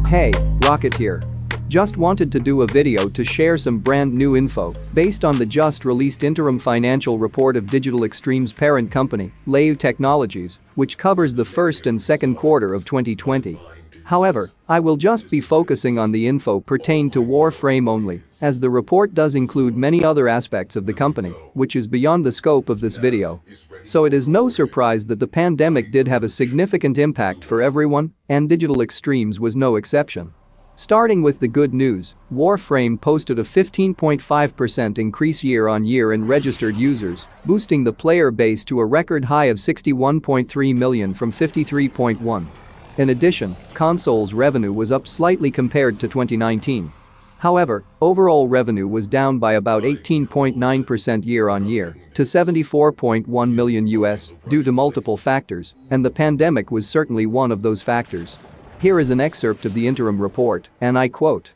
Hey, Rocket here. Just wanted to do a video to share some brand new info based on the just released interim financial report of Digital Extreme's parent company, Leyou Technologies, which covers the first and second quarter of 2020. However, I will just be focusing on the info pertained to Warframe only, as the report does include many other aspects of the company, which is beyond the scope of this video. So it is no surprise that the pandemic did have a significant impact for everyone, and Digital Extremes was no exception. Starting with the good news, Warframe posted a 15.5% increase year-on-year in registered users, boosting the player base to a record high of 61.3 million from 53.1. In addition, consoles revenue was up slightly compared to 2019. However, overall revenue was down by about 18.9% year-on-year to $74.1 million due to multiple factors, and the pandemic was certainly one of those factors. Here is an excerpt of the interim report, and I quote.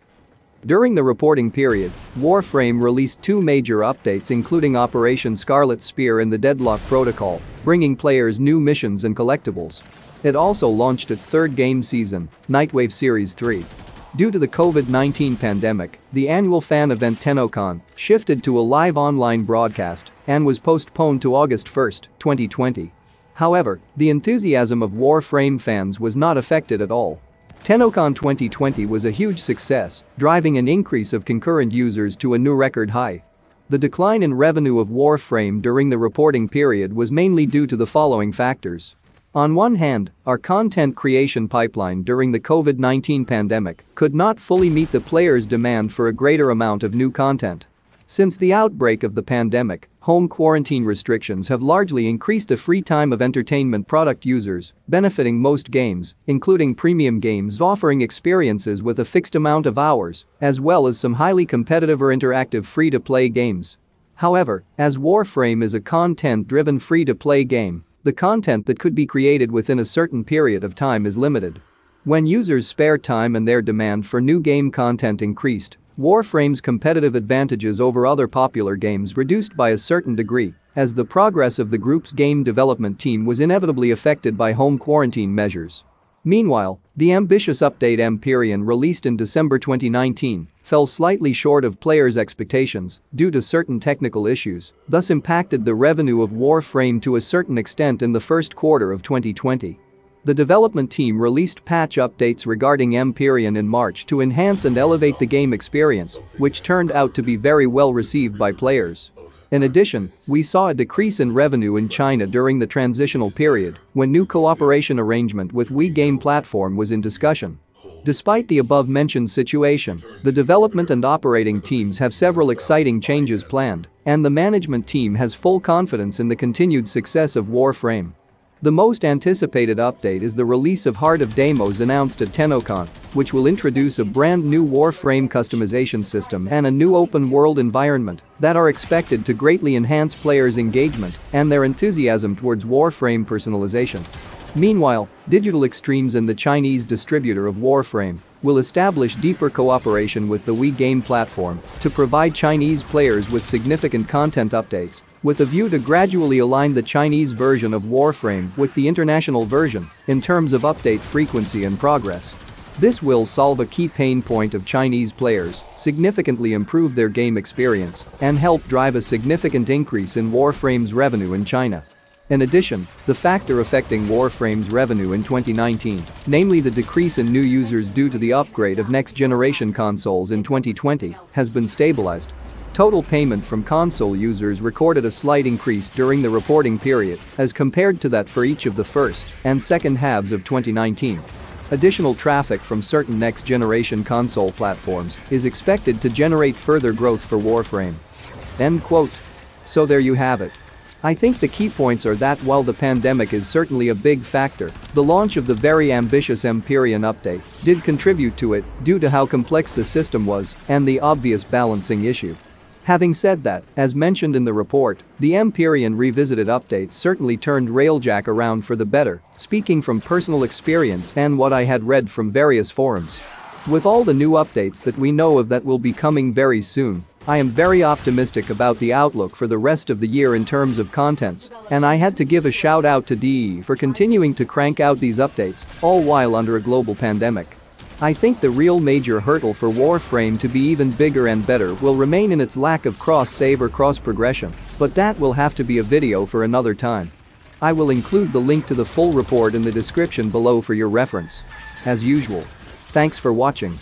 During the reporting period, Warframe released two major updates including Operation Scarlet Spear and the Deadlock Protocol, bringing players new missions and collectibles. It also launched its third game season, Nightwave Series 3. Due to the COVID-19 pandemic, the annual fan event TennoCon shifted to a live online broadcast and was postponed to August 1, 2020. However, the enthusiasm of Warframe fans was not affected at all. TennoCon 2020 was a huge success, driving an increase of concurrent users to a new record high. The decline in revenue of Warframe during the reporting period was mainly due to the following factors. On one hand, our content creation pipeline during the COVID-19 pandemic could not fully meet the players' demand for a greater amount of new content. Since the outbreak of the pandemic, home quarantine restrictions have largely increased the free time of entertainment product users, benefiting most games, including premium games offering experiences with a fixed amount of hours, as well as some highly competitive or interactive free-to-play games. However, as Warframe is a content-driven free-to-play game, the content that could be created within a certain period of time is limited. When users' spare time and their demand for new game content increased, Warframe's competitive advantages over other popular games reduced by a certain degree, as the progress of the group's game development team was inevitably affected by home quarantine measures. Meanwhile, the ambitious update Empyrean released in December 2019 fell slightly short of players' expectations due to certain technical issues, thus impacted the revenue of Warframe to a certain extent in the first quarter of 2020. The development team released patch updates regarding Empyrean in March to enhance and elevate the game experience, which turned out to be very well received by players. In addition, we saw a decrease in revenue in China during the transitional period when new cooperation arrangement with Wii game platform was in discussion. Despite the above-mentioned situation, the development and operating teams have several exciting changes planned, and the management team has full confidence in the continued success of Warframe. The most anticipated update is the release of Heart of Deimos announced at TennoCon, which will introduce a brand new Warframe customization system and a new open-world environment that are expected to greatly enhance players' engagement and their enthusiasm towards Warframe personalization. Meanwhile, Digital Extremes and the Chinese distributor of Warframe will establish deeper cooperation with the Wii game platform to provide Chinese players with significant content updates, with a view to gradually align the Chinese version of Warframe with the international version in terms of update frequency and progress. This will solve a key pain point of Chinese players, significantly improve their game experience, and help drive a significant increase in Warframe's revenue in China. In addition, the factor affecting Warframe's revenue in 2019, namely the decrease in new users due to the upgrade of next-generation consoles in 2020, has been stabilized. Total payment from console users recorded a slight increase during the reporting period as compared to that for each of the first and second halves of 2019. Additional traffic from certain next-generation console platforms is expected to generate further growth for Warframe. End quote. So there you have it. I think the key points are that while the pandemic is certainly a big factor, the launch of the very ambitious Empyrean update did contribute to it due to how complex the system was and the obvious balancing issue. Having said that, as mentioned in the report, the Empyrean Revisited update certainly turned Railjack around for the better, speaking from personal experience and what I had read from various forums. With all the new updates that we know of that will be coming very soon, I am very optimistic about the outlook for the rest of the year in terms of contents, and I had to give a shout out to DE for continuing to crank out these updates, all while under a global pandemic. I think the real major hurdle for Warframe to be even bigger and better will remain in its lack of cross-save or cross-progression, but that will have to be a video for another time. I will include the link to the full report in the description below for your reference. As usual. Thanks for watching.